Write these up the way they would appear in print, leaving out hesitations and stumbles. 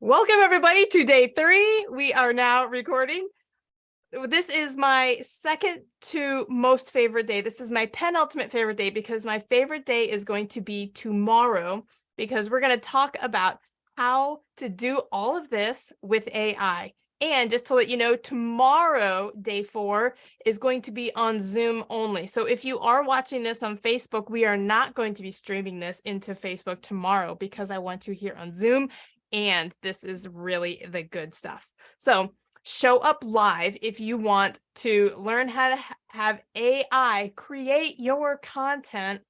Welcome everybody to day 3. We are now recording. This is my second to most favorite day. This is my penultimate favorite day because my favorite day is going to be tomorrow because we're going to talk about how to do all of this with AI. And just to let you know, tomorrow, day 4, is going to be on Zoom only. So if you are watching this on Facebook, we are not going to be streaming this into Facebook tomorrow because I want you here on Zoom. And this is really the good stuff. So show up live if you want to learn how to have AI create your content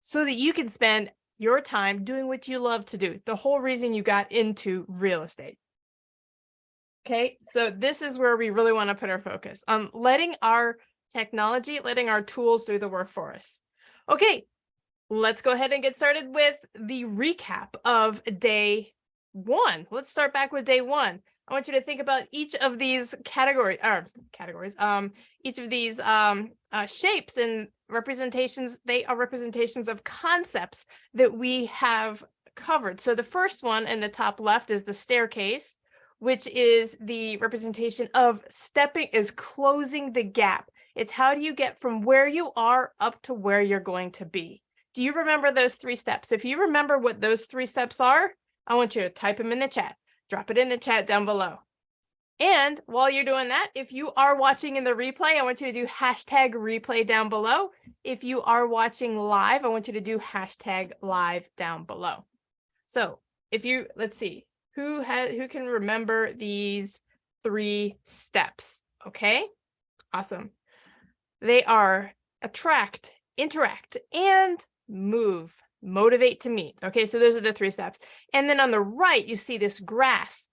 so that you can spend your time doing what you love to do. The whole reason you got into real estate. Okay, so this is where we really want to put our focus on letting our technology, letting our tools do the work for us. Okay, let's go ahead and get started with the recap of day 1. Let's start back with day 1. I want you to think about each of these categories, each of these shapes and representations. They are representations of concepts that we have covered. So the first one in the top left is the staircase, which is the representation of closing the gap. It's how do you get from where you are up to where you're going to be. Do you remember those 3 steps? If you remember what those 3 steps are, I want you to type them in the chat. Drop it in the chat down below. And while you're doing that, if you are watching in the replay, I want you to do hashtag replay down below. If you are watching live, I want you to do hashtag live down below. So if you, let's see, who can remember these 3 steps? Okay, awesome. They are attract, interact, and move. Motivate to meet. Okay, so those are the 3 steps. And then on the right, you see this graph.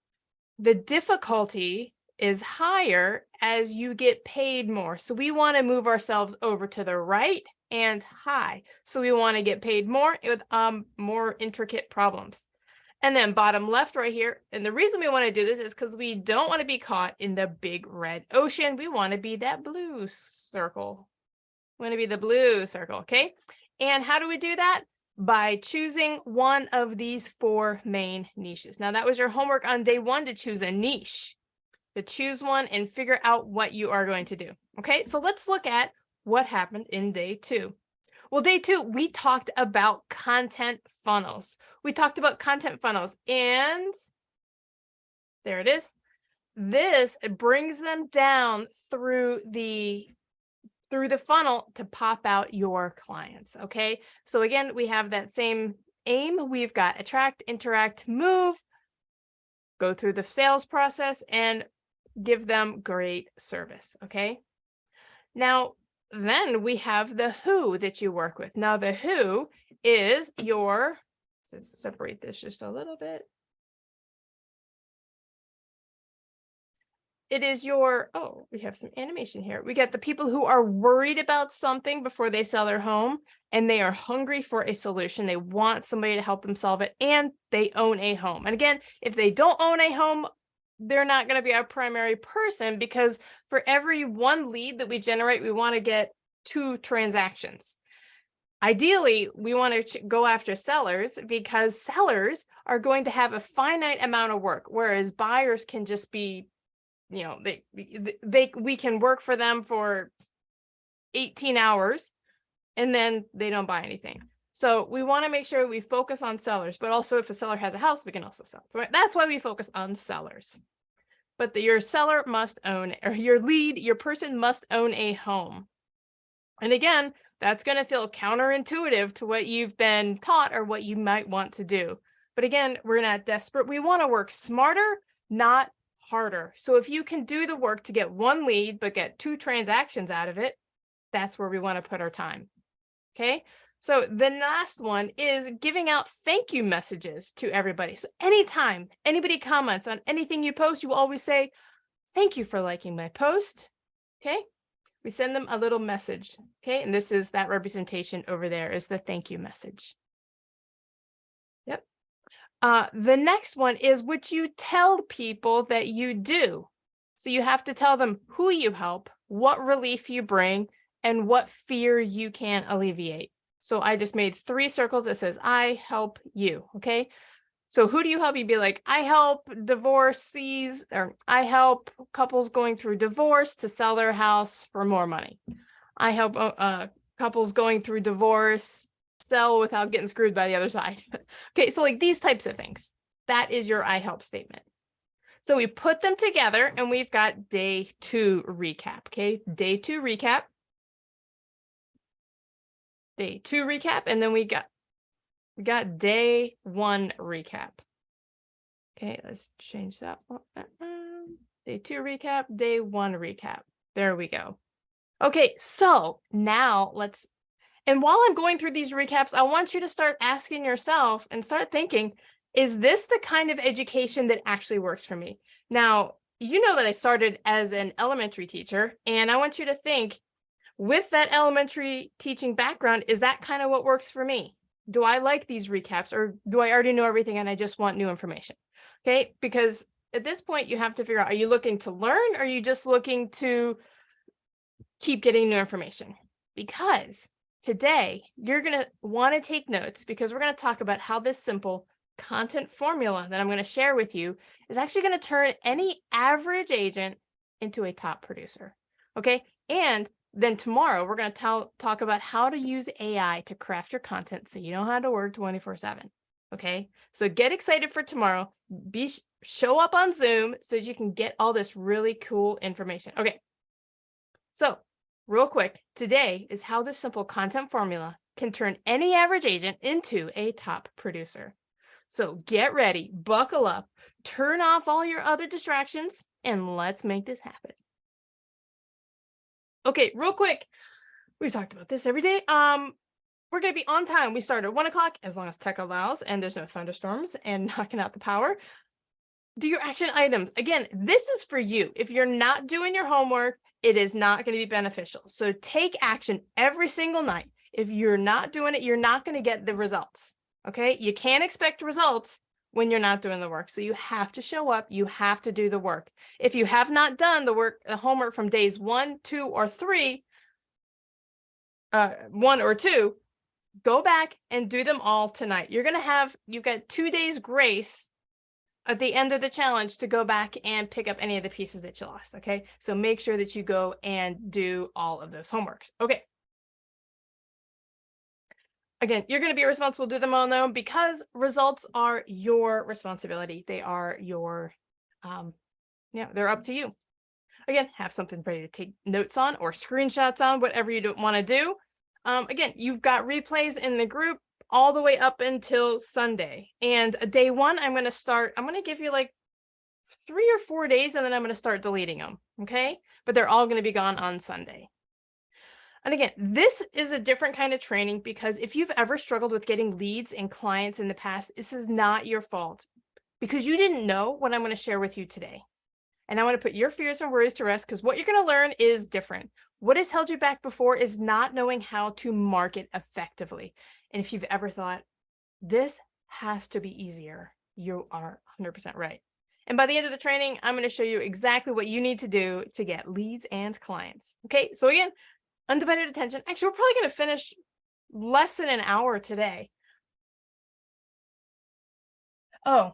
The difficulty is higher as you get paid more. So we want to move ourselves over to the right and high. So we want to get paid more with more intricate problems. And then bottom left right here. And the reason we want to do this is because we don't want to be caught in the big red ocean. We want to be that blue circle. We want to be the blue circle, okay? And how do we do that? By choosing one of these 4 main niches. Now that was your homework on day 1, to choose a niche, to choose one and figure out what you are going to do. Okay, so let's look at what happened in day 2. Well, day 2, we talked about content funnels. We talked about content funnels, and there it is. This brings them down through the funnel to pop out your clients. Okay, so again, we have that same aim. We've got attract, interact, move, go through the sales process, and give them great service. Okay, now then we have the who that you work with. Now the who is your, let's separate this just a little bit. It is your, oh, we have some animation here. We get the people who are worried about something before they sell their home, and they are hungry for a solution. They want somebody to help them solve it, and they own a home. And again, if they don't own a home, they're not going to be our primary person, because for every 1 lead that we generate, we want to get 2 transactions. Ideally, we want to go after sellers, because sellers are going to have a finite amount of work, whereas buyers can just be, you know, we can work for them for 18 hours and then they don't buy anything. So we want to make sure we focus on sellers, but also if a seller has a house, we can also sell. So that's why we focus on sellers. But your seller must own, or your lead, your person must own a home. And again, that's going to feel counterintuitive to what you've been taught or what you might want to do. But again, we're not desperate. We want to work smarter, not harder. So if you can do the work to get 1 lead, but get 2 transactions out of it, that's where we want to put our time. Okay. So the last one is giving out thank you messages to everybody. So anytime anybody comments on anything you post, you will always say, thank you for liking my post. Okay. We send them a little message. Okay. And this is that representation over there is the thank you message. Yep. The next one is what you tell people that you do. So you have to tell them who you help, what relief you bring, and what fear you can alleviate. So I just made 3 circles that says, I help you. Okay. So who do you help? You'd be like, I help divorcees, or I help couples going through divorce to sell their house for more money. I help couples going through divorce sell without getting screwed by the other side. Okay, so like these types of things. That is your I help statement. So we put them together and we've got day 2 recap. Okay, day 2 recap. Day 2 recap, and then we got day 1 recap. Okay, let's change that one. Day 2 recap, day 1 recap. There we go. Okay, so now and while I'm going through these recaps, I want you to start asking yourself and start thinking, is this the kind of education that actually works for me? Now, you know that I started as an elementary teacher, and I want you to think, with that elementary teaching background, is that kind of what works for me? Do I like these recaps, or do I already know everything and I just want new information? Okay, because at this point you have to figure out, are you looking to learn, or are you just looking to keep getting new information? Because today you're going to want to take notes, because we're going to talk about how this simple content formula that I'm going to share with you is actually going to turn any average agent into a top producer. Okay, and then tomorrow we're going to talk about how to use AI to craft your content so you know how to work 24/7. Okay, so get excited for tomorrow. Show up on Zoom so that you can get all this really cool information. Okay, so real quick, today is how this simple content formula can turn any average agent into a top producer. So get ready, buckle up, turn off all your other distractions, and let's make this happen. Okay, real quick, we've talked about this every day. We're going to be on time. We start at 1 o'clock, as long as tech allows, and there's no thunderstorms and knocking out the power. Do your action items. Again, this is for you. If you're not doing your homework, it is not going to be beneficial. So take action every single night. If you're not doing it, you're not going to get the results. Okay, you can't expect results when you're not doing the work. So you have to show up. You have to do the work. If you have not done the homework from days 1, 2, or 3, 1 or 2, go back and do them all tonight. You've got 2 days grace at the end of the challenge to go back and pick up any of the pieces that you lost. Okay, so make sure that you go and do all of those homeworks. Okay. Again, you're going to be responsible to do them all now, because results are your responsibility. They are your, they're up to you. Again, have something ready to take notes on or screenshots on, whatever you want to do. Again, you've got replays in the group all the way up until Sunday. And day 1, I'm going to give you like 3 or 4 days, and then I'm going to start deleting them. Okay, but they're all going to be gone on Sunday. And again, this is a different kind of training, because if you've ever struggled with getting leads and clients in the past, this is not your fault, because you didn't know what I'm going to share with you today. And I want to put your fears and worries to rest, because what you're going to learn is different. What has held you back before is not knowing how to market effectively. And if you've ever thought, this has to be easier, you are 100% right. And by the end of the training, I'm going to show you exactly what you need to do to get leads and clients. Okay, so again, undivided attention. Actually, we're probably going to finish less than an hour today. Oh.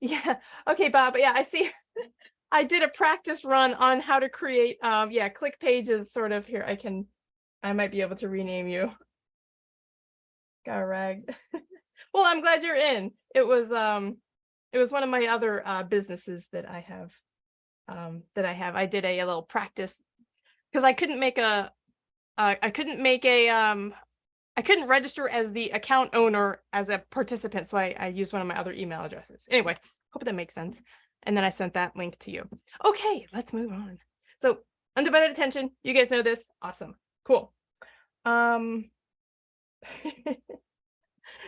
Yeah. Okay, Bob. Yeah, I see. I did a practice run on how to create, click pages sort of here. I might be able to rename you. Garag. Well, I'm glad you're in. It was one of my other businesses that I have. I did a little practice, because I couldn't register as the account owner as a participant, so I used one of my other email addresses. Anyway, hope that makes sense. And then I sent that link to you. Okay, let's move on. So undivided attention, you guys know this. Awesome. Cool.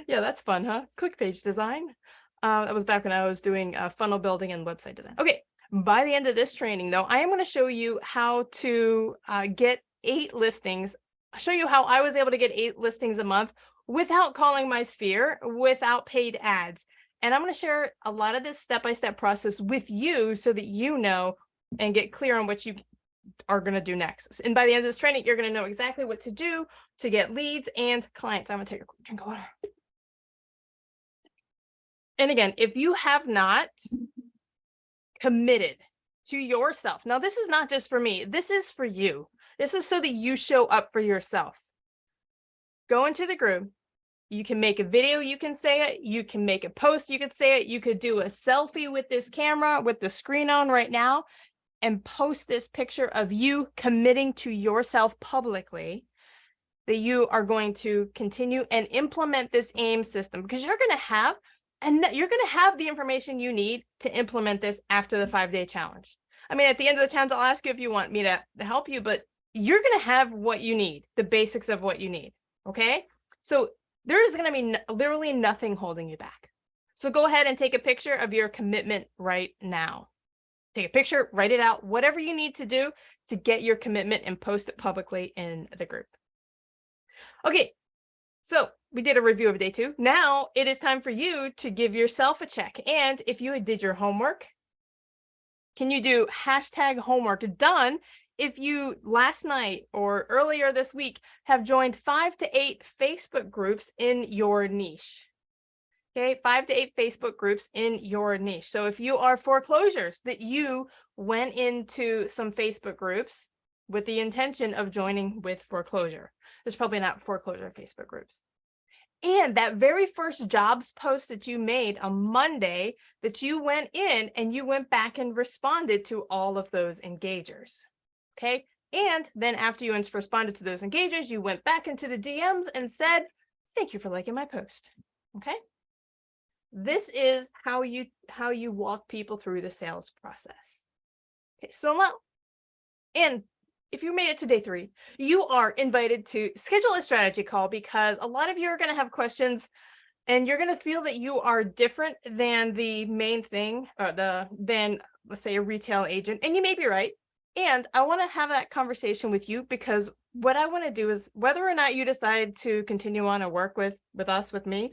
Yeah, that's fun, huh? Click page design. That was back when I was doing funnel building and website design. Okay, by the end of this training, though, I am going to show you how to get 8 listings. I'll show you how I was able to get 8 listings a month without calling my sphere, without paid ads. And I'm going to share a lot of this step-by-step process with you so that you know and get clear on what you are going to do next. And by the end of this training, you're going to know exactly what to do to get leads and clients. I'm going to take a quick drink of water. And again, if you have not committed to yourself, now this is not just for me, this is for you. This is so that you show up for yourself. Go into the group. You can make a video, you can say it, you can make a post, you could say it, you could do a selfie with this camera with the screen on right now and post this picture of you committing to yourself publicly that you are going to continue and implement this AIM system, because you're going to have the information you need to implement this after the 5-day challenge. I mean, at the end of the challenge, I'll ask you if you want me to help you, but you're going to have what you need, the basics of what you need. Okay. So there is going to be literally nothing holding you back. So go ahead and take a picture of your commitment right now. Take a picture, write it out, whatever you need to do to get your commitment and post it publicly in the group. Okay, so we did a review of day 2. Now it is time for you to give yourself a check. And if you did your homework, can you do #homework done if you last night or earlier this week have joined 5 to 8 Facebook groups in your niche? Okay, 5 to 8 Facebook groups in your niche. So if you are foreclosures, that you went into some Facebook groups with the intention of joining with foreclosure. There's probably not foreclosure Facebook groups. And that very first jobs post that you made on Monday, that you went in and you went back and responded to all of those engagers. Okay. And then after you responded to those engagers, you went back into the DMs and said, thank you for liking my post. Okay. This is how you walk people through the sales process. Okay. So now, and if you made it to day 3, you are invited to schedule a strategy call, because a lot of you are going to have questions and you're going to feel that you are different than the main thing, than let's say a retail agent. And you may be right. And I want to have that conversation with you, because what I want to do is, whether or not you decide to continue on and work with me,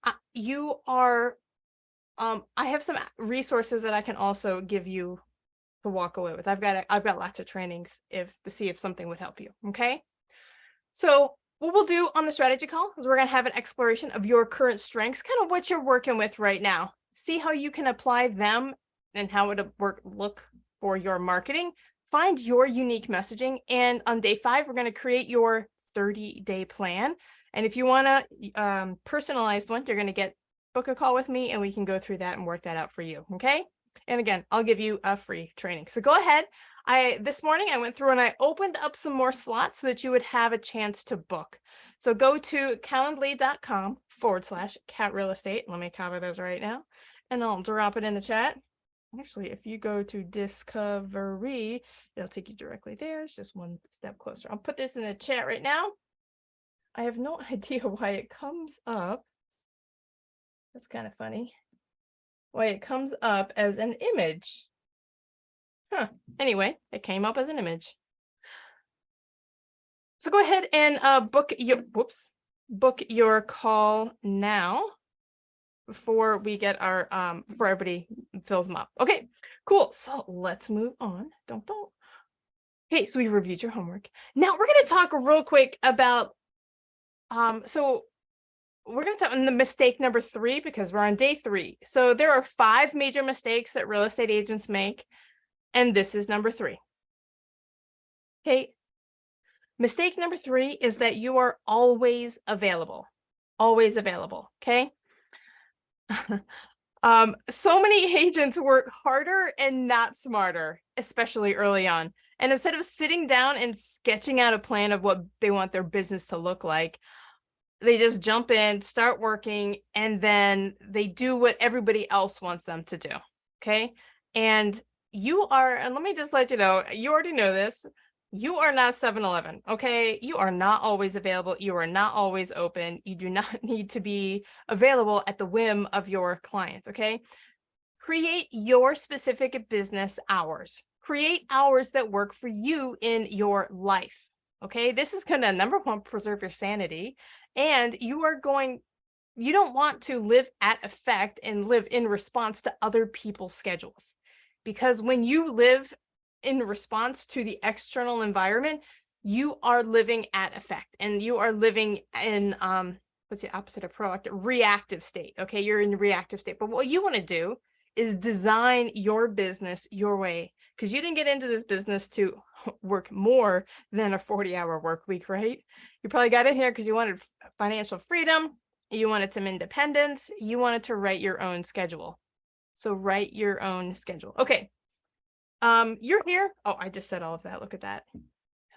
I have some resources that I can also give you to walk away with. I've got lots of trainings to see if something would help you. Okay. So what we'll do on the strategy call is we're going to have an exploration of your current strengths, kind of what you're working with right now. See how you can apply them and how it look for your marketing. Find your unique messaging. And on day 5, we're going to create your 30-day plan. And if you want a personalized one, you're going to book a call with me and we can go through that and work that out for you. Okay. And again, I'll give you a free training. So go ahead. This morning I went through and I opened up some more slots so that you would have a chance to book. So go to calendly.com/cat real estate. Let me cover those right now and I'll drop it in the chat. Actually, if you go to Discovery, it'll take you directly there. It's just one step closer. I'll put this in the chat right now. I have no idea why it comes up. That's kind of funny. Why it comes up as an image. Huh. Anyway, it came up as an image. So go ahead and book your call now before we get our before everybody fills them up. Okay, cool. So let's move on. Don't. Okay, so we reviewed your homework. Now we're going to talk real quick about so we're going to talk on the mistake number 3, because we're on day 3. So there are 5 major mistakes that real estate agents make, and this is number 3. Okay. Mistake number 3 is that you are always available. Always available. Okay. So many agents work harder and not smarter, especially early on. And instead of sitting down and sketching out a plan of what they want their business to look like, they just jump in, start working, and then they do what everybody else wants them to do. Okay. And let me just let you know, you already know this. You are not 7-Eleven, okay? You are not always available. You are not always open. You do not need to be available at the whim of your clients, okay? Create your specific business hours. Create hours that work for you in your life, okay? This is going to, number 1, preserve your sanity. And you don't want to live at effect and live in response to other people's schedules. Because when you live in response to the external environment, you are living at effect and you are living in what's the opposite of proactive? Reactive state. Okay, you're in reactive state. But what you want to do is design your business your way, because you didn't get into this business to work more than a 40-hour work week, right? You probably got in here because you wanted financial freedom, you wanted some independence, you wanted to write your own schedule. So write your own schedule. Okay. You're here. Oh, I just said all of that. Look at that.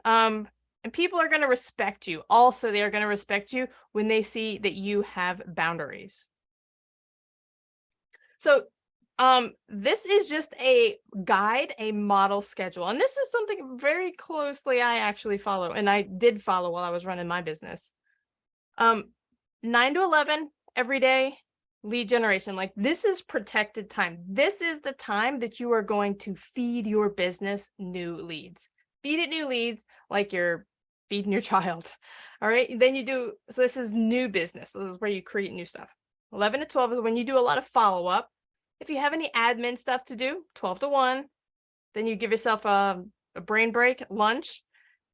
And people are going to respect you. Also, they are going to respect you when they see that you have boundaries. So this is just a guide, a model schedule. And this is something very closely I actually follow. And I did follow while I was running my business. 9 to 11 every day, lead generation. Like, this is protected time. This is the time that you are going to feed your business new leads. Feed it new leads like you're feeding your child. All right. Then you do, so this is new business. So this is where you create new stuff. 11 to 12 is when you do a lot of follow-up. If you have any admin stuff to do, 12 to 1, then you give yourself a brain break, lunch,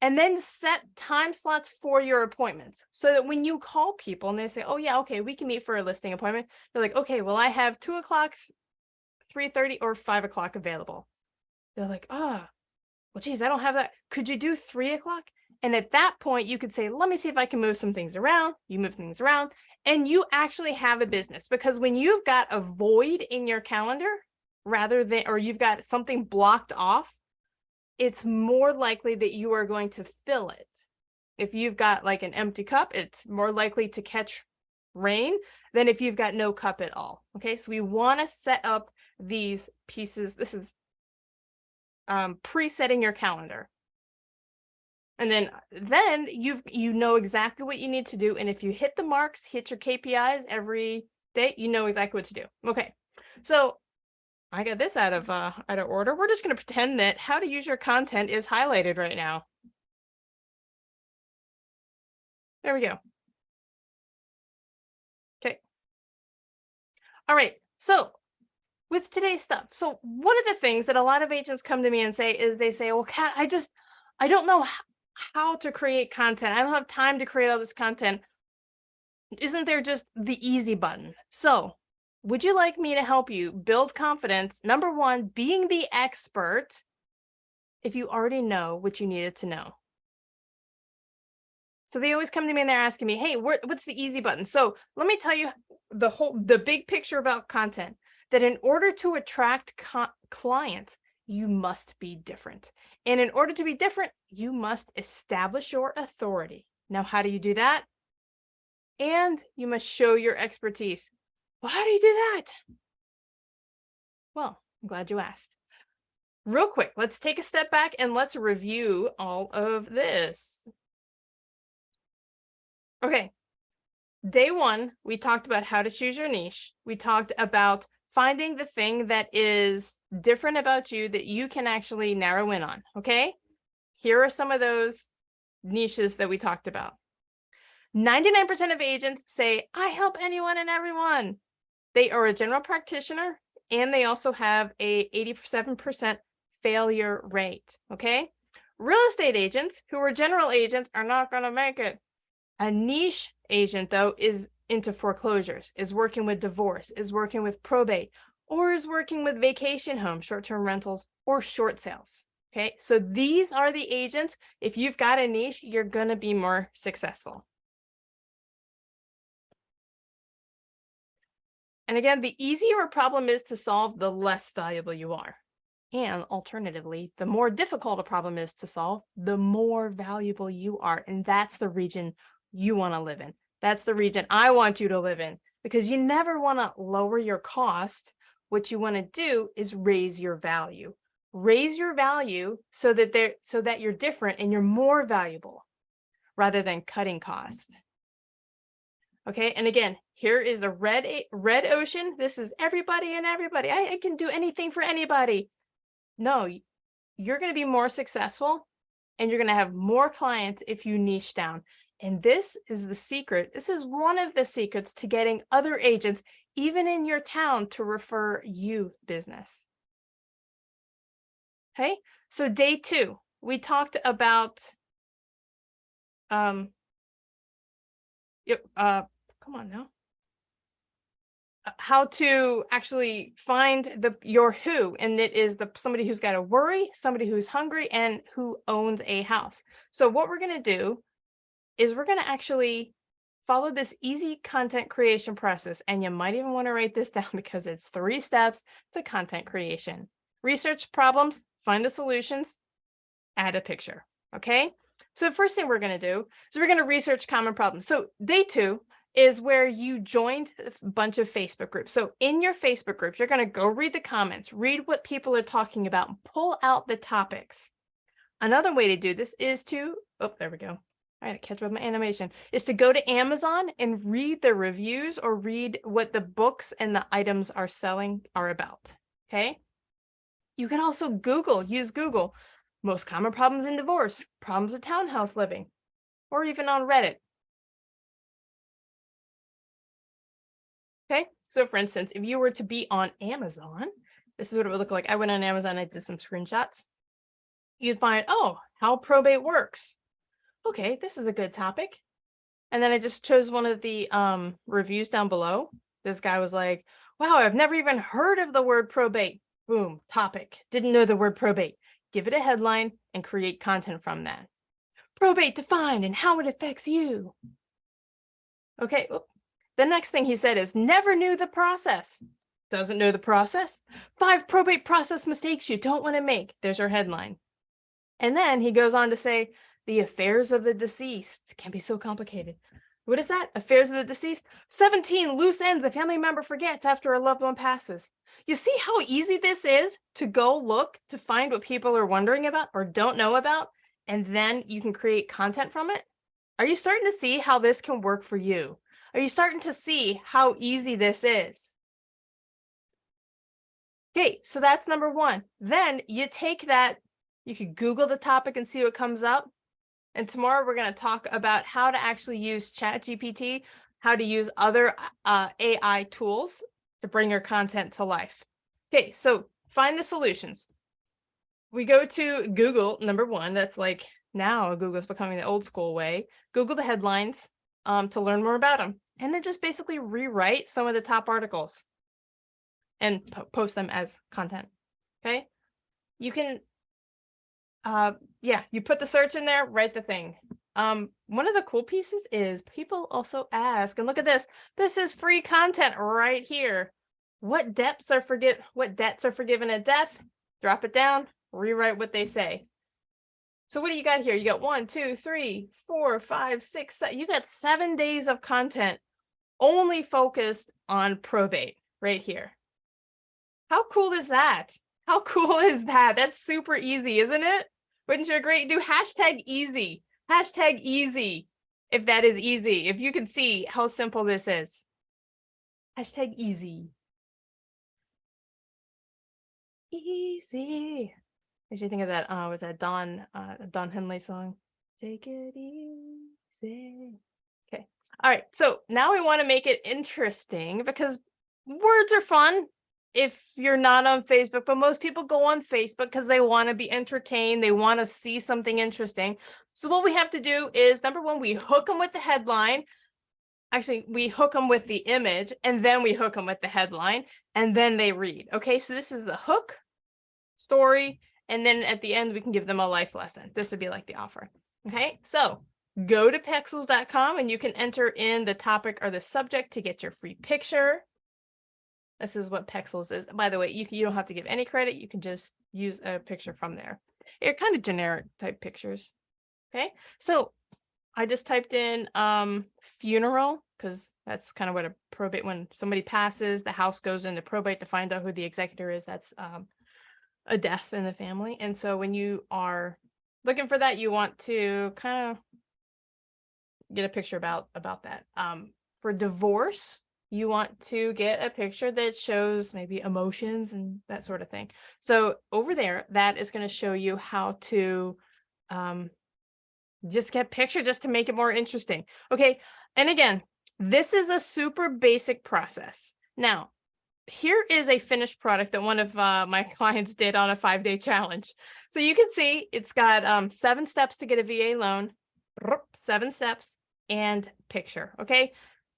and then set time slots for your appointments so that when you call people and they say, oh yeah, okay, we can meet for a listing appointment. You're like, okay, well, I have 2 o'clock, 3:30 or 5 o'clock available. They're like, well, geez, I don't have that. Could you do 3 o'clock? And at that point, you could say, let me see if I can move some things around. You move things around and you actually have a business, because when you've got a void in your calendar rather than, or you've got something blocked off, it's more likely that you are going to fill it. If you've got like an empty cup, it's more likely to catch rain than if you've got no cup at all. Okay, so we want to set up these pieces. This is presetting your calendar. And then you know exactly what you need to do. And if you hit the marks, hit your KPIs every day, you know exactly what to do. Okay, so I got this out of order. We're just going to pretend that how to use your content is highlighted right now. There we go. Okay. All right. So with today's stuff, so one of the things that a lot of agents come to me and say is they say, well, Kat, I don't know how to create content. I don't have time to create all this content. Isn't there just the easy button? So would you like me to help you build confidence? Number one, being the expert if you already know what you needed to know. So they always come to me and they're asking me, hey, what's the easy button? So let me tell you the big picture about content, that in order to attract clients, you must be different. And in order to be different, you must establish your authority. Now, how do you do that? And you must show your expertise. Well, how do you do that? Well, I'm glad you asked. Real quick, let's take a step back and let's review all of this. Okay. Day one, we talked about how to choose your niche. We talked about finding the thing that is different about you that you can actually narrow in on. Okay. Here are some of those niches that we talked about. 99% of agents say, I help anyone and everyone. They are a general practitioner, and they also have a 87% failure rate. Okay. Real estate agents who are general agents are not going to make it. A niche agent, though, is into foreclosures, is working with divorce, is working with probate, or is working with vacation homes, short-term rentals, or short sales. Okay, so these are the agents. If you've got a niche, you're going to be more successful. And again, the easier a problem is to solve, the less valuable you are. And alternatively, the more difficult a problem is to solve, the more valuable you are. And that's the region you want to live in. That's the region I want you to live in, because you never want to lower your cost. What you want to do is raise your value. Raise your value so that you're different and you're more valuable rather than cutting cost. Okay, and again, here is the red ocean. This is everybody and everybody. I can do anything for anybody. No, you're going to be more successful and you're going to have more clients if you niche down. And this is the secret. This is one of the secrets to getting other agents, even in your town, to refer you business. Okay, so day two, we talked about come on now. How to actually find your who, and it is somebody who's got a worry, somebody who's hungry, and who owns a house. So what we're going to do is we're going to actually follow this easy content creation process, and you might even want to write this down because it's 3 steps to content creation. Research problems, find the solutions, add a picture. Okay, so the first thing we're going to do is we're going to research common problems. So day 2 is where you joined a bunch of Facebook groups. So in your Facebook groups, you're going to go read the comments, read what people are talking about, and pull out the topics. Another way to do this is to, oh, there we go. I had to catch up with my animation, is to go to Amazon and read the reviews or read what the books and the items are selling are about. Okay. You can also use Google, most common problems in divorce, problems of townhouse living, or even on Reddit. Okay, so for instance, if you were to be on Amazon, this is what it would look like. I went on Amazon, I did some screenshots. You'd find, oh, how probate works. Okay, this is a good topic. And then I just chose one of the reviews down below. This guy was like, wow, I've never even heard of the word probate. Boom, topic. Didn't know the word probate. Give it a headline and create content from that. Probate defined and how it affects you. Okay, the next thing he said is never knew the process. Doesn't know the process? 5 probate process mistakes you don't want to make. There's your headline. And then he goes on to say, the affairs of the deceased can be so complicated. What is that? Affairs of the deceased? 17 loose ends a family member forgets after a loved one passes. You see how easy this is to go look to find what people are wondering about or don't know about, and then you can create content from it? Are you starting to see how this can work for you? Are you starting to see how easy this is? Okay, so that's number 1. Then you take that, you could Google the topic and see what comes up. And tomorrow we're going to talk about how to actually use ChatGPT, how to use other AI tools to bring your content to life. Okay, so find the solutions. We go to Google, number 1. That's like now Google's becoming the old school way. Google the headlines to learn more about them. And then just basically rewrite some of the top articles and post them as content. Okay, you can you put the search in there, write the thing. One of the cool pieces is people also ask, and look at this, this is free content right here. What debts are forgiven at death? Drop it down, rewrite what they say. So what do you got here? You got 1, 2, 3, 4, 5, 6, 7. You got 7 days of content only focused on probate right here. How cool is that? How cool is that? That's super easy, isn't it? Wouldn't you agree? Do hashtag easy. Hashtag easy. If that is easy. If you can see how simple this is. Hashtag easy. Easy. Did you think of that? Was that Don Henley song? Take it easy. Okay. All right. So now we want to make it interesting because words are fun if you're not on Facebook, but most people go on Facebook because they want to be entertained. They want to see something interesting. So what we have to do is, number 1, we hook them with the headline. Actually, we hook them with the image, and then we hook them with the headline, and then they read. Okay, so this is the hook, story, and then at the end, we can give them a life lesson. This would be like the offer. Okay, so go to Pexels.com and you can enter in the topic or the subject to get your free picture. This is what Pexels is. By the way, you don't have to give any credit. You can just use a picture from there. They're kind of generic type pictures. Okay, so I just typed in funeral because that's kind of what a probate, when somebody passes, the house goes into probate to find out who the executor is. That's a death in the family. And so when you are looking for that, you want to kind of get a picture about that. For divorce, you want to get a picture that shows maybe emotions and that sort of thing. So over there, that is going to show you how to just get picture just to make it more interesting. Okay. And again, this is a super basic process. Now, here is a finished product that one of my clients did on a 5-day challenge. So you can see it's got 7 steps to get a VA loan, 7 steps, and picture. Okay.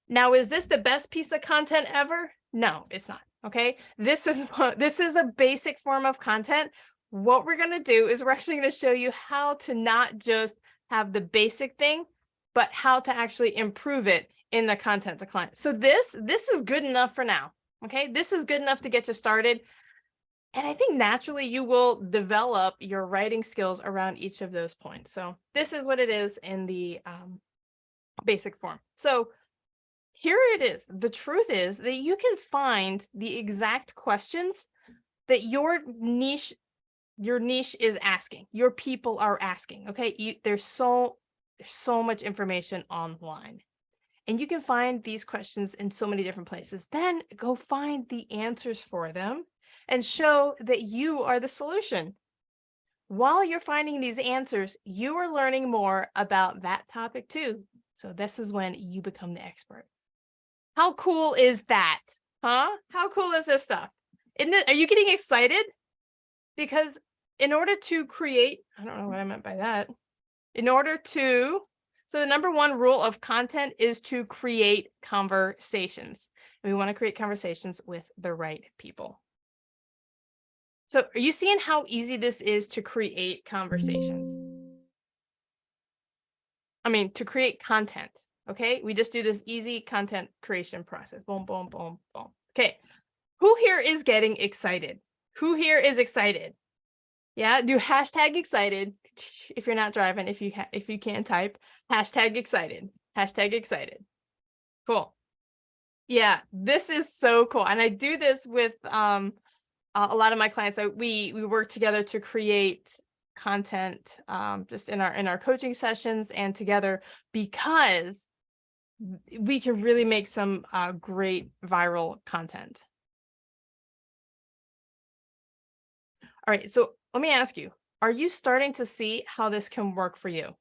Now, is this the best piece of content ever? No, it's not. Okay. This is a basic form of content. What we're going to do is we're actually going to show you how to not just have the basic thing, but how to actually improve it in the content to client. So this is good enough for now. Okay. This is good enough to get you started. And I think naturally you will develop your writing skills around each of those points. So this is what it is in the basic form. So here it is. The truth is that you can find the exact questions that your niche is asking, your people are asking. Okay. There's so much information online. And you can find these questions in so many different places. Then go find the answers for them and show that you are the solution. While you're finding these answers, you are learning more about that topic too. So this is when you become the expert. How cool is that? Huh? How cool is this stuff? Are you getting excited? Because in order to create, I don't know what I meant by that. So the number one rule of content is to create conversations. And we want to create conversations with the right people. So are you seeing how easy this is to create conversations? I mean, to create content, okay? We just do this easy content creation process. Boom, boom, boom, boom. Okay, who here is getting excited? Who here is excited? Yeah, do hashtag excited. If you're not driving, if you can't type, hashtag excited, hashtag excited. Cool. Yeah, this is so cool. And I do this with a lot of my clients. We work together to create content just in our coaching sessions and together, because we can really make some great viral content. All right, so let me ask you, are you starting to see how this can work for you?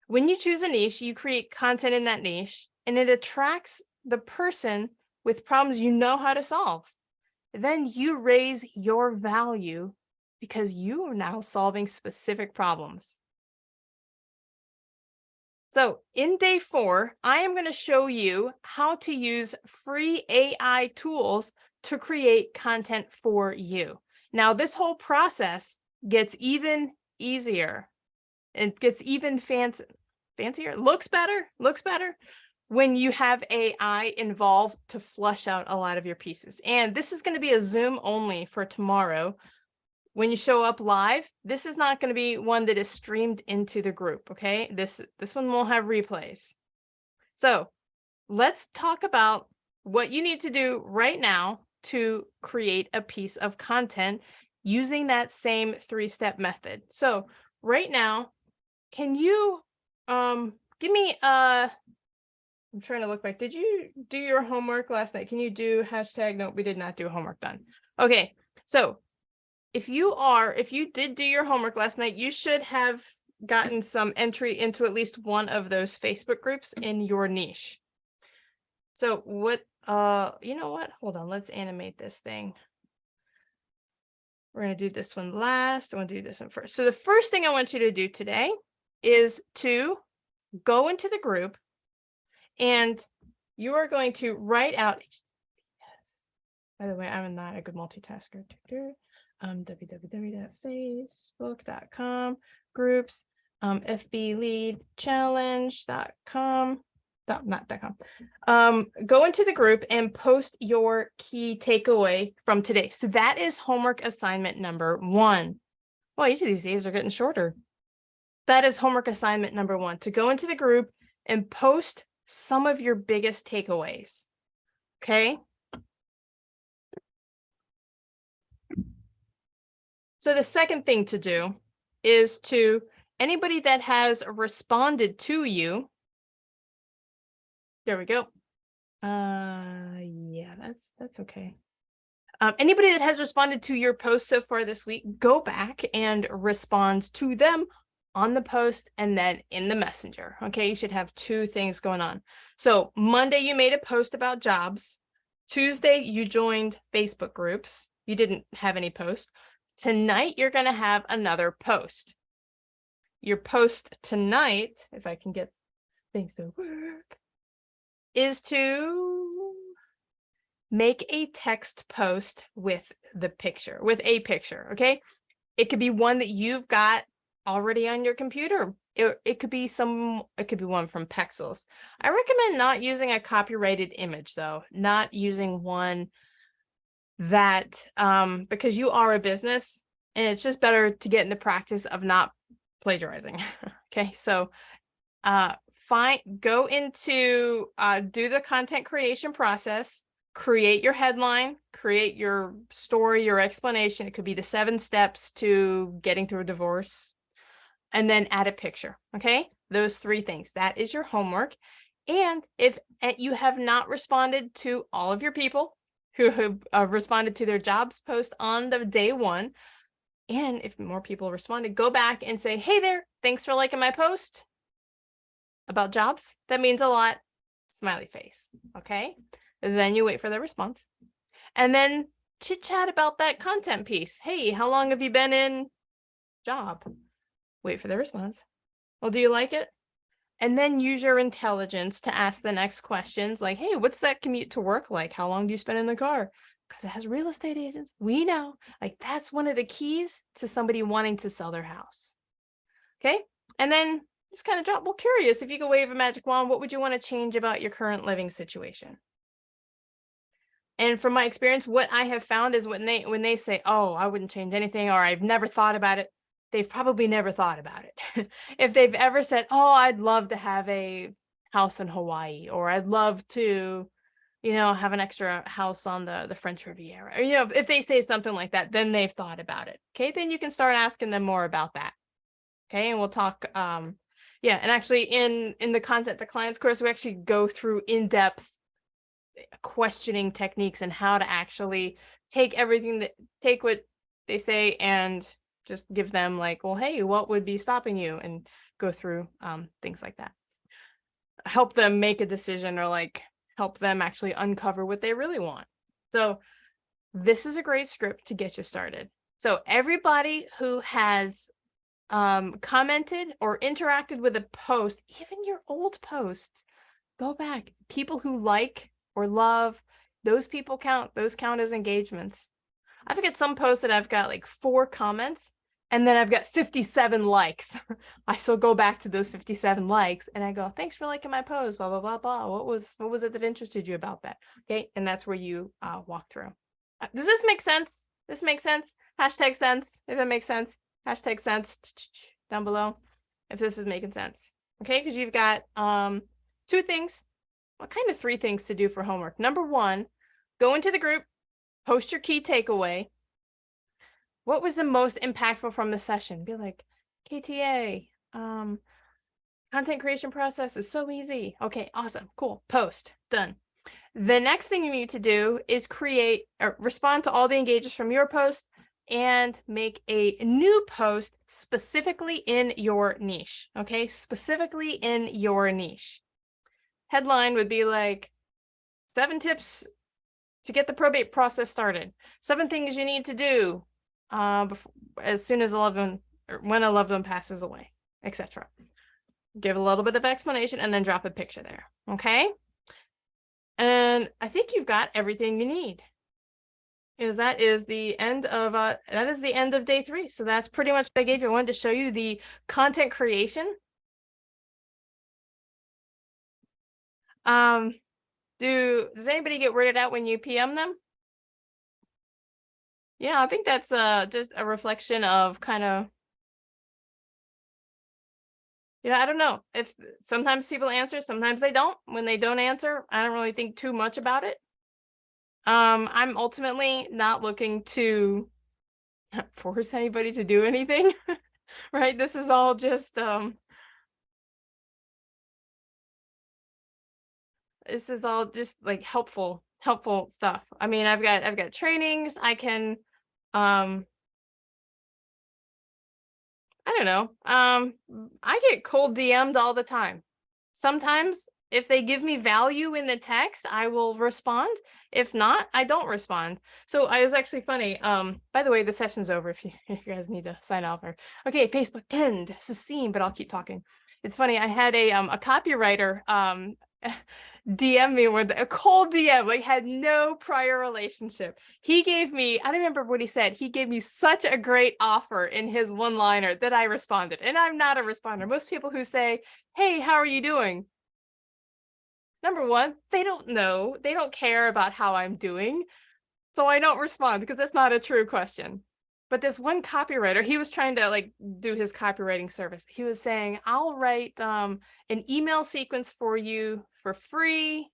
When you choose a niche, you create content in that niche, and it attracts the person with problems you know how to solve. Then you raise your value because you are now solving specific problems. So in day 4, I am going to show you how to use free AI tools to create content for you. Now, this whole process gets even easier. It gets even fancier, looks better when you have AI involved to flush out a lot of your pieces. And this is going to be a Zoom only for tomorrow. When you show up live, this is not going to be one that is streamed into the group, okay? This one will have replays. So let's talk about what you need to do right now to create a piece of content using that same 3-step method. So right now, can you give me I'm trying to look back. Did you do your homework last night? Can you do hashtag? No, we did not do homework done. Okay, so if you did do your homework last night, you should have gotten some entry into at least one of those Facebook groups in your niche. So what, you know what? Hold on, let's animate this thing. We're going to do this one last. I want to do this one first. So the first thing I want you to do today is to go into the group, and you are going to write out. By the way, I'm not a good multitasker. www.facebook.com groups, fbleadchallenge.com. Go into the group and post your key takeaway from today. So that is homework assignment number 1. Well, each of these days are getting shorter. That is homework assignment number 1, to go into the group and post some of your biggest takeaways. Okay. So the second thing to do is to anybody that has responded to you. There we go. Yeah, that's okay. Anybody that has responded to your post so far this week, go back and respond to them on the post and then in the messenger. Okay, you should have 2 things going on. So Monday, you made a post about jobs. Tuesday, you joined Facebook groups. You didn't have any posts. Tonight, you're going to have another post. Your post tonight, if I can get things to work. is to make a text post with the picture, with a picture, okay? It could be one that you've got already on your computer. It could be one from Pexels. I recommend not using a copyrighted image though, not using one that, because you are a business and it's just better to get in the practice of not plagiarizing. Okay, so go into do the content creation process, create your headline, create your story, your explanation. It could be the 7 steps to getting through a divorce, and then add a picture. Okay, those 3 things. That is your homework. And if you have not responded to all of your people who have responded to their jobs post on the day 1, and if more people responded, go back and say, hey there, thanks for liking my post about jobs. That means a lot. Smiley face. Okay. And then you wait for the response. And then chit chat about that content piece. Hey, how long have you been in job? Wait for the response. Well, do you like it? And then use your intelligence to ask the next questions like, hey, what's that commute to work like? How long do you spend in the car? Because it has real estate agents. We know. Like, that's one of the keys to somebody wanting to sell their house. Okay. And then just kind of drop, well, curious, if you could wave a magic wand, what would you want to change about your current living situation? And from my experience, what I have found is when they say, oh, I wouldn't change anything, or I've never thought about it, they've probably never thought about it. If they've ever said, oh, I'd love to have a house in Hawaii, or I'd love to, have an extra house on the French Riviera, or, if they say something like that, then they've thought about it. Okay, then you can start asking them more about that. Okay, and we'll talk, yeah, and actually in the Content to Clients course, we actually go through in-depth questioning techniques and how to actually take what they say and just give them like, well, hey, what would be stopping you, and go through things like that. Help them make a decision, or like help them actually uncover what they really want. So this is a great script to get you started. So everybody who has commented or interacted with a post, even your old posts, go back. People who like or love, those people count. Those count as engagements. I've got some posts that I've got like 4 comments, and then I've got 57 likes. I still go back to those 57 likes and I go, thanks for liking my post, blah, blah, blah, blah. What was it that interested you about that? Okay, and that's where you walk through. Does this make sense? This makes sense? Hashtag sense, if it makes sense. Hashtag sense down below if this is making sense. Okay, because you've got 2 things. Well, kind of 3 things to do for homework. Number 1, go into the group, post your key takeaway. What was the most impactful from the session? Be like, KTA, content creation process is so easy. Okay, awesome, cool, post, done. The next thing you need to do is create or respond to all the engagements from your post and make a new post specifically in your niche. Okay, specifically in your niche. Headline would be like 7 tips to get the probate process started. 7 things you need to do as soon as when a loved one passes away, etc. Give a little bit of explanation and then drop a picture there. Okay. And I think you've got everything you need. That is the end of day 3. So that's pretty much what I gave you. I wanted to show you the content creation. Does anybody get weirded out when you PM them? Yeah, I think that's just a reflection of kind of, I don't know, if sometimes people answer, sometimes they don't. When they don't answer, I don't really think too much about it. I'm ultimately not looking to force anybody to do anything, right? This is all just like helpful stuff. I mean, I've got trainings. I can I don't know. I get cold DM'd all the time. Sometimes if they give me value in the text, I will respond. If not, I don't respond. So I was actually funny. By the way, the session's over if you guys need to sign off. Or okay, Facebook end. It's a scene, but I'll keep talking. It's funny. I had a copywriter DM me with a cold DM, like had no prior relationship. He gave me, I don't remember what he said. He gave me such a great offer in his one-liner that I responded. And I'm not a responder. Most people who say, "Hey, how are you doing?" Number one, they don't know. They don't care about how I'm doing. So I don't respond because that's not a true question. But this one copywriter, he was trying to like do his copywriting service. He was saying, "I'll write an email sequence for you for free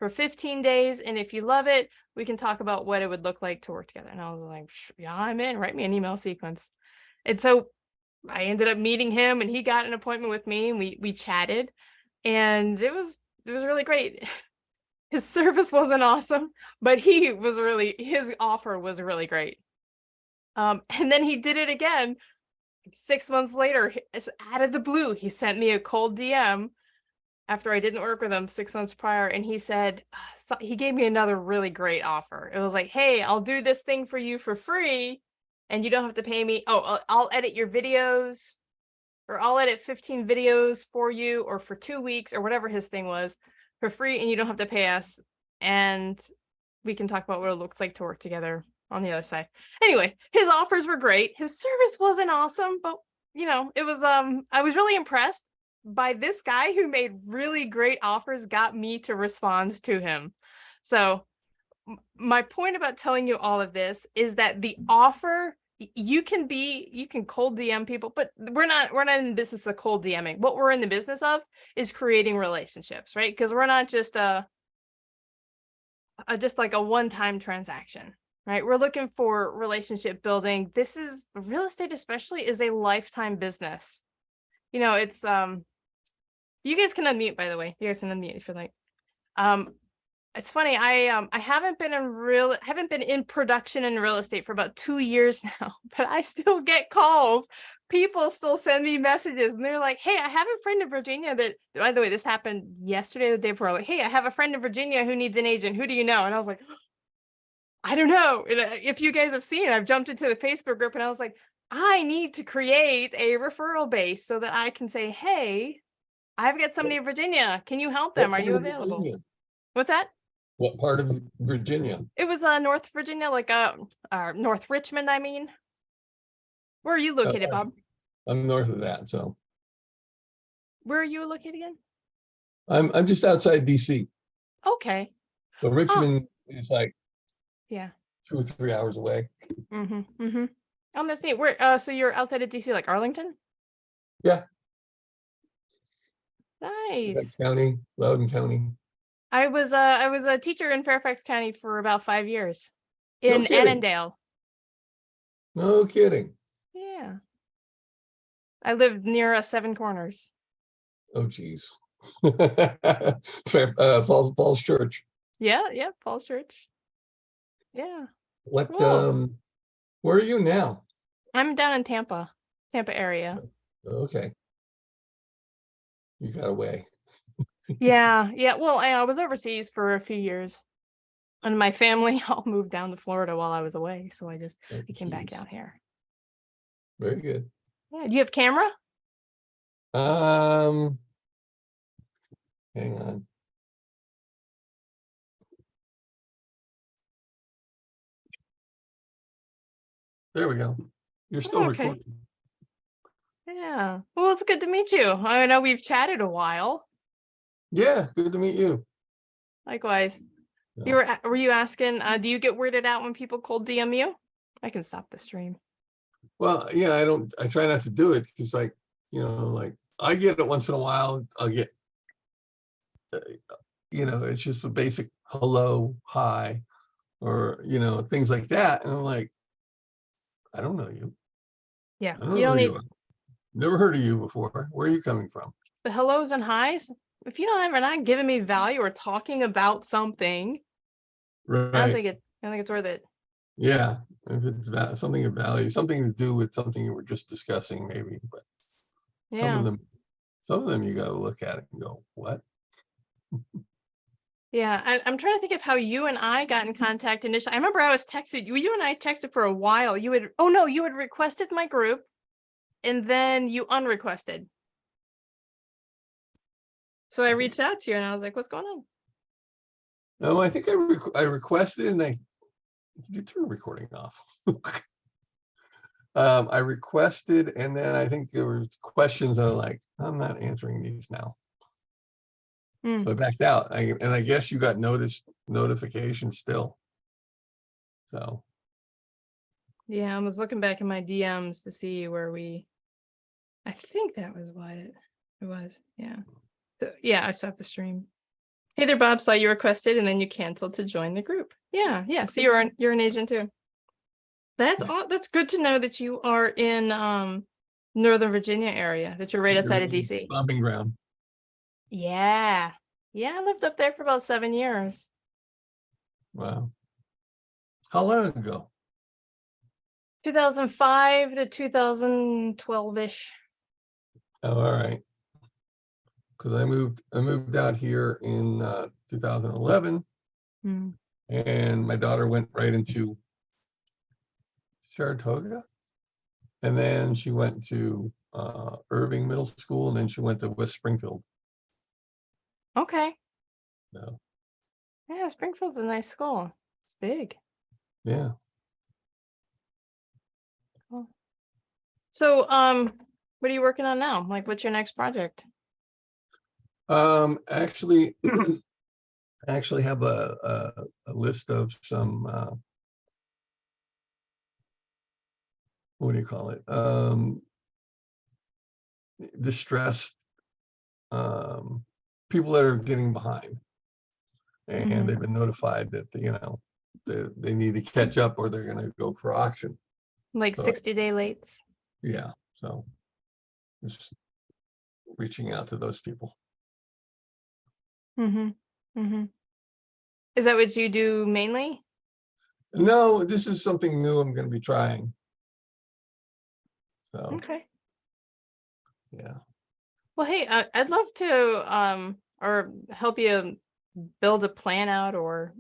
for 15 days. And if you love it, we can talk about what it would look like to work together." And I was like, "Yeah, I'm in. Write me an email sequence." And so I ended up meeting him and he got an appointment with me and we chatted. And it was really great. His service wasn't awesome, but his offer was really great. And then he did it again 6 months later. It's out of the blue. He sent me a cold DM after I didn't work with him 6 months prior. And he said, he gave me another really great offer. It was like, "Hey, I'll do this thing for you for free and you don't have to pay me. Oh, I'll edit your videos, or I'll edit 15 videos for you or for 2 weeks," or whatever his thing was, "for free. And you don't have to pay us. And we can talk about what it looks like to work together on the other side." Anyway, his offers were great. His service wasn't awesome, but it was, I was really impressed by this guy who made really great offers, got me to respond to him. So my point about telling you all of this is that the offer, you can cold DM people, but we're not in the business of cold DMing. What we're in the business of is creating relationships, right? Because we're not just just like a one-time transaction, right? We're looking for relationship building. This is real estate, especially, is a lifetime business. It's you guys can unmute, by the way. You guys can unmute if you like. It's funny, I haven't been in production in real estate for about 2 years now, but I still get calls. People still send me messages and they're like, "Hey, I have a friend in Virginia that," by the way, this happened yesterday, the day before, like, "Hey, I have a friend in Virginia who needs an agent. Who do you know?" And I was like, "I don't know." And, if you guys have seen, I've jumped into the Facebook group and I was like, I need to create a referral base so that I can say, "Hey, I've got somebody in Virginia. Can you help them? What Are part you of available?" Virginia? What's that? What part of Virginia? It was North Virginia, like North Richmond, I mean. Where are you located, Bob? I'm north of that, so Where are you located again? I'm just outside DC. Okay. So Oh, Richmond is like yeah. 2 or 3 hours away. Mm-hmm. Oh, that's neat. Where so you're outside of DC, like Arlington? Yeah, Fairfax Nice. County, Loudoun County. I was a teacher in Fairfax County for about 5 years No in kidding. Annandale. No kidding. Yeah. I lived near Seven Corners. Oh, geez. Falls Church. Yeah, Falls Church. Yeah. What, Cool. where are you now? I'm down in Tampa area. Okay. You got away. Yeah. Well, I was overseas for a few years. And my family all moved down to Florida while I was away. So I Oh, came back geez. down here. Very good. Yeah. Do you have camera? Um, Hang on. There we go. You're still Oh, okay. recording. Yeah. Well, it's good to meet you. I know we've chatted a while. Yeah, good to meet you. Likewise. No. Were you asking, do you get weirded out when people cold DM you? I can stop the stream. Well, yeah, I try not to do it because like I get it once in a while. I'll get, it's just a basic hello, hi, or, things like that. And I'm like, I don't know you. Yeah. I don't You know don't who you need are. Never heard of you before. Where are you coming from? the hellos and highs. If you don't ever not giving me value or talking about something, Right. I don't think it's worth it. Yeah. If it's something of value, something to do with something you were just discussing, maybe, but some Yeah. of them you got to look at it and go, what? Yeah, I'm trying to think of how you and I got in contact initially. I remember I was texted you. You and I texted for a while. You had requested my group, and then you unrequested. So I reached out to you and I was like, what's going on? No, I think I requested and you turn recording off. I requested and then I think there were questions that are like, I'm not answering these now. Hmm. So I backed out. And I guess you got notification still. So, Yeah, I was looking back in my DMs to see where I think that was what it was. Yeah. Yeah, I stopped the stream. Hey there, Bob. Saw you requested and then you canceled to join the group. Yeah, yeah. So you're an agent too. That's Yeah. all. That's good to know that you are in Northern Virginia area, that you're right outside of DC. Stomping ground. Yeah. Yeah, I lived up there for about 7 years. Wow. How long ago? 2005 to 2012-ish. Oh, all right. Because I moved out here in 2011, Hmm. and my daughter went right into Saratoga, and then she went to Irving Middle School, and then she went to West Springfield. Okay. So, Yeah, Springfield's a nice school. It's big. yeah. Cool. So, what are you working on now? Like, what's your next project? Actually, I actually have a list of some what do you call it? Distressed people that are getting behind, and Mhm. they've been notified that they need to catch up or they're going to go for auction. Like So, 60-day lates. yeah, so just reaching out to those people. Mm-hmm. Mm-hmm. Is that what you do mainly? No, this is something new I'm going to be trying. So, Okay. yeah. Well, hey, I'd love to or help you build a plan out or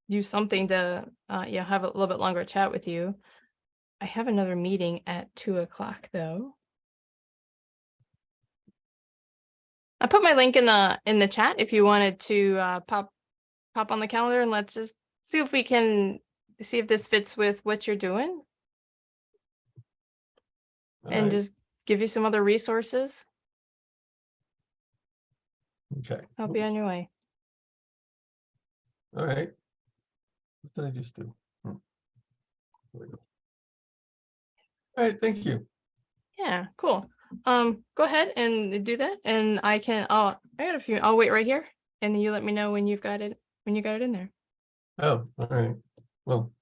use something to have a little bit longer chat with you. I have another meeting at 2:00 though. I put my link in the chat if you wanted to pop on the calendar and let's just see if we can see if this fits with what you're doing All and right. just give you some other resources. Okay. Help you on your way. All right. What did I just do? There we go. All right. Thank you. Yeah, cool. Go ahead and do that, and I got a few. I'll wait right here, and then you let me know when you've got it in there. Oh, all right. Well,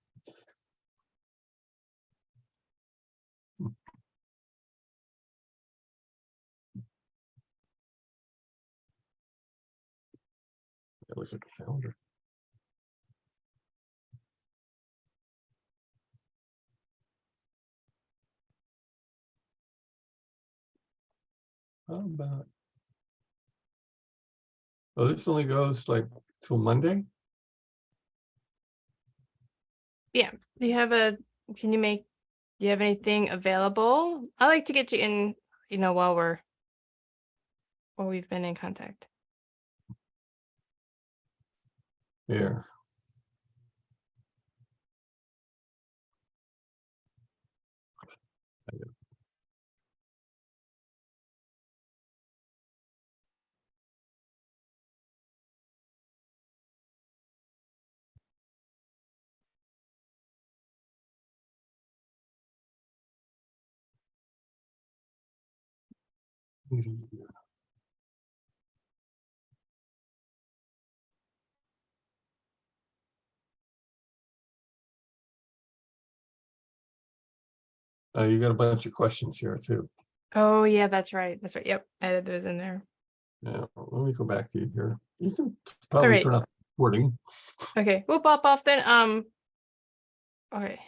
that was a calendar. How about? Oh, this only goes like till Monday? Yeah. Do you have do you have anything available? I like to get you in, while we've been in contact. Yeah. You got a bunch of questions here too. Oh yeah, that's right. That's right. Yep, I added those in there. Yeah, let me go back to you here. You can All probably right. turn off recording. Okay, we'll pop off then. All right.